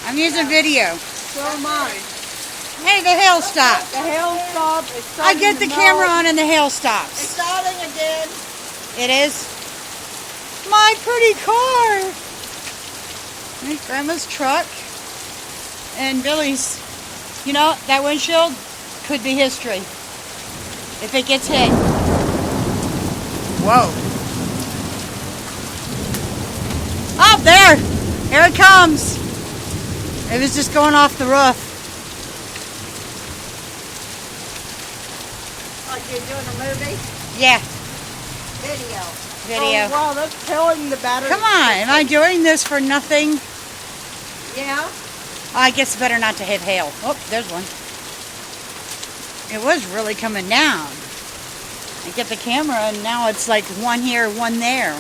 I'm using video. So am I. Hey, the hail stopped. The hail stopped. It's I get the starting to camera melt. on and the hail It's stops. starting again. It is. My pretty car. There's Grandma's truck. And Billy's. You know, that windshield could be history. If it gets hit. Whoa. Oh, there. Here it comes. It was just going off the roof. Like you're doing a movie? Yeah, Video. video. Oh, wow, that's killing the battery. Come on, am I doing this for nothing? Yeah. I guess it's better not to hit hail. Oh, there's one. It was really coming down. I get the camera and now it's like one here, one there.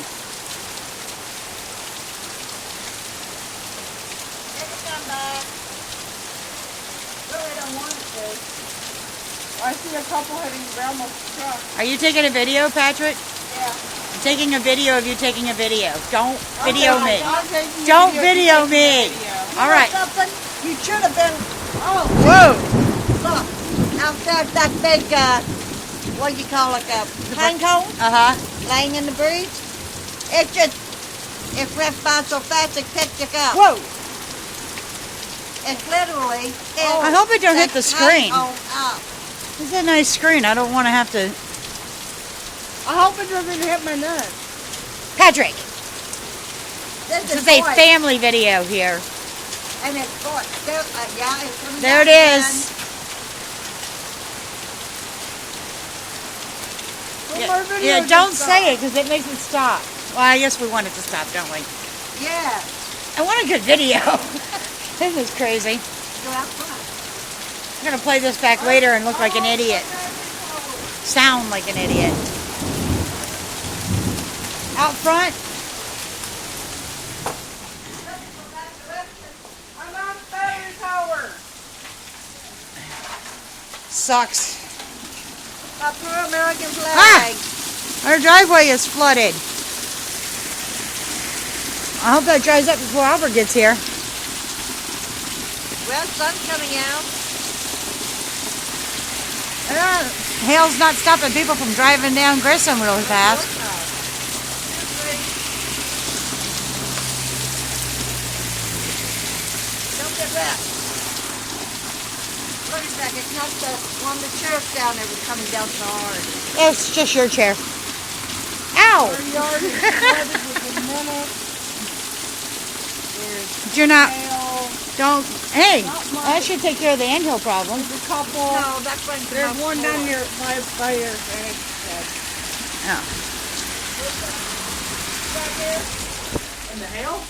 Really don't want it to. I see a couple hitting Grandma's truck. Are you taking a video, Patrick? Yeah. I'm taking a video of you taking a video. Don't video me. I'm taking a Don't video. video me. You All know right. something? You should have been. Oh, Whoa. look. Outside that big, what do you call it, pine cone Uh-huh. laying in the breeze. It just, it went by so fast it picked it up. Whoa. It literally hit. I hope it don't hit the that screen. pine cone up. It's a nice screen. I don't want to have to... I hope it doesn't hit my nuts. Patrick, This this is a voice, family video here. and it's voice. Yeah, it's coming There it down is. again. One more video Yeah, just don't stopped. say it because it makes it stop. Well, I guess we want it to stop, don't we? Yeah. I want a good video. This is crazy. Go out front. I'm going to play this back later and look like an idiot. Sound like an idiot. Out front. I'm on the battery tower. Sucks. My poor American flag. Ah! Our driveway is flooded. I hope that dries up before Albert gets here. Well, sun's coming out. Hail's not stopping people from driving down Grissom really fast. Don't get wet. Look at that. It's not the one the chair's down there was coming down so hard. It's just your chair. Ow! Our yard is flooded within minutes. There's You're not... hail. Don't... Hey, Not much. that should take care of the anthill problem. There's a couple. No, that's when there's one down here by your head. Oh. In the hail?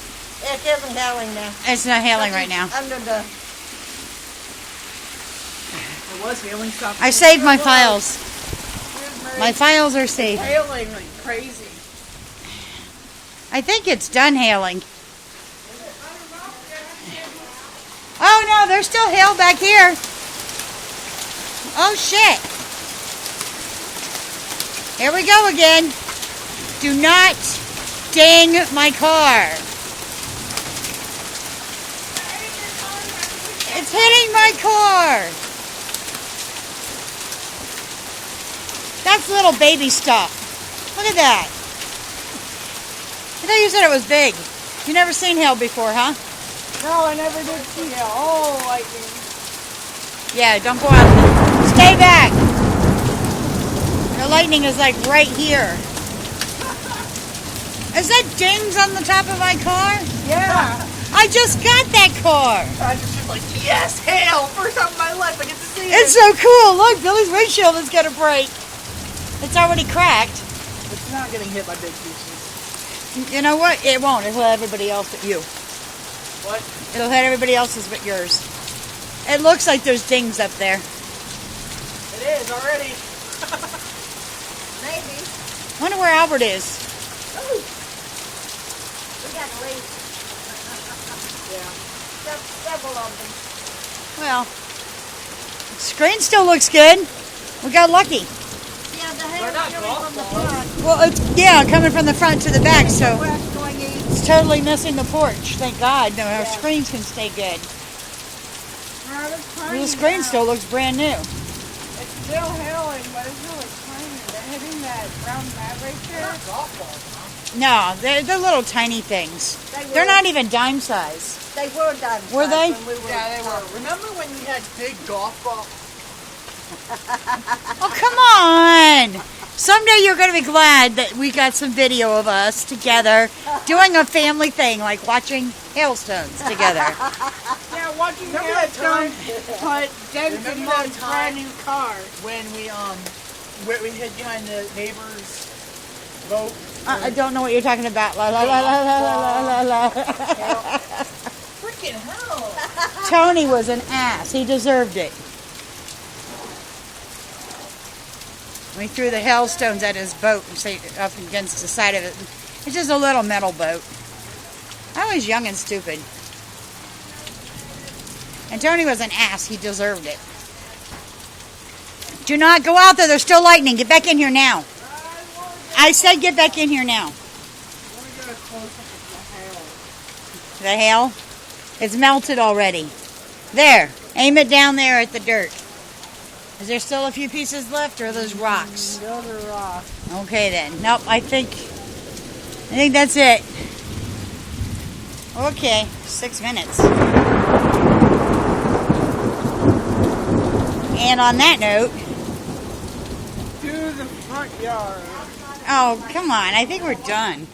It isn't hailing now. It's not hailing right now. Under the. It was hailing something. I saved my files. My files are safe. Hailing like crazy. I think it's done hailing. Oh no, there's still hail back here. Oh shit. Here we go again. Do not ding my car. It's hitting my car. That's little baby stuff. Look at that. I thought you said it was big. You never seen hail before, huh? No, I never did see hail. Oh, lightning. Yeah, don't go out there. Stay back. The lightning is like right here. Is that dings on the top of my car? Yeah. I just got that car. I was just like, yes, hail. First time in my life I get to see It's it. so cool. Look, Billy's windshield is going to break. It's already cracked. It's not getting hit by big pieces. You know what? It won't. It'll hit everybody else but you. What? It'll hit everybody else's but yours. It looks like there's dings up there. It is already. Maybe. Wonder where Albert is. Ooh. We got to leave. Yeah. Several of them. Well, screen still looks good. We got lucky. Yeah, the hail is coming from the front. Well, it's, yeah, coming from the front to the back, so. West going east. It's totally missing the porch. Thank God. No, our Yeah. screens can stay good. No, it's tiny The screen now. still looks brand new. It's still hailing, but it's really tiny. They're hitting that brown mat right there. No, they're little tiny things. They're not even dime size. They were done. Were they? When we were Yeah, they were. Remember when you had big golf balls? Oh, come on. Someday you're going to be glad that we got some video of us together doing a family thing, like watching hailstones together. Yeah, watching Remember that time? put dents in Remember Mom's that time? brand new car. When we hid behind the neighbor's boat? I don't know what you're talking about. La, la, la, la, la, la, la, la. Freaking hell! Tony was an ass. He deserved it. We threw the hailstones at his boat and up against the side of it. It's just a little metal boat. I was young and stupid. And Tony was an ass. He deserved it. Do not go out there. There's still lightning. Get back in here now. I said get back in here now. Let me get a close-up of the The hail. hail? It's melted already. There. Aim it down there at the dirt. Is there still a few pieces left, or are those rocks? Those are rocks. Okay then. Nope, I think that's it. Okay, 6 minutes. And on that note, To the front yard. oh, come on. I think we're done.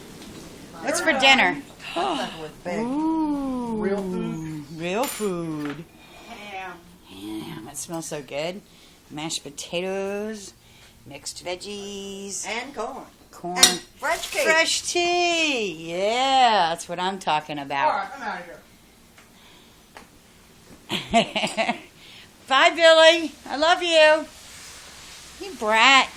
What's for dinner? was big. Ooh, Real food? Real food. Ham. Damn, it smells so good. Mashed potatoes, mixed veggies, And corn. corn, And fresh cake. fresh tea. Yeah, that's what I'm talking about. Alright, I'm out of here. Bye, Billy. I love you. You brat.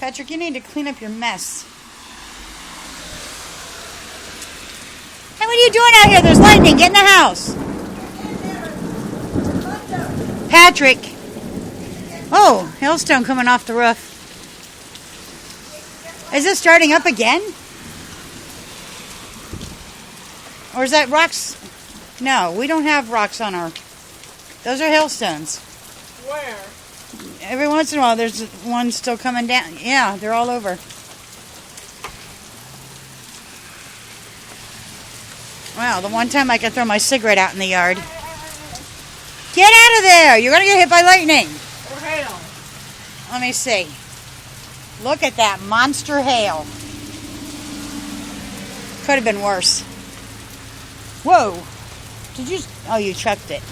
Patrick, you need to clean up your mess. Hey, what are you doing out here? There's lightning. Get in the house. Patrick. Oh, hailstone coming off the roof. Is it starting up again? Or is that rocks? No, we don't have rocks on our... Those are hailstones. Where? Every once in a while, there's one still coming down. Yeah, they're all over. Wow, the one time I could throw my cigarette out in the yard. Get out of there! You're going to get hit by lightning. Or hail. Let me see. Look at that monster hail. Could have been worse. Whoa. Did you... Oh, you chucked it.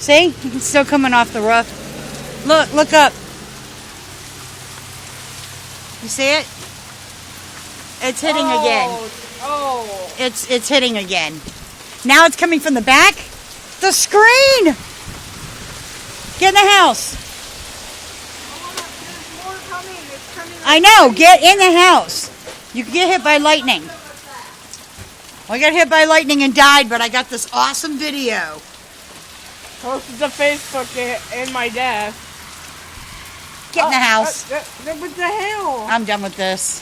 See? It's still coming off the roof. Look up. You see it? It's hitting again. Oh. It's hitting again. Now it's coming from the back. The screen! Get in the house. There's more coming. It's coming. I know. Get in the house. You could get hit by lightning. I got hit by lightning and died, but I got this awesome video. Posted to Facebook in my desk. Get in the house. With the hail. I'm done with this.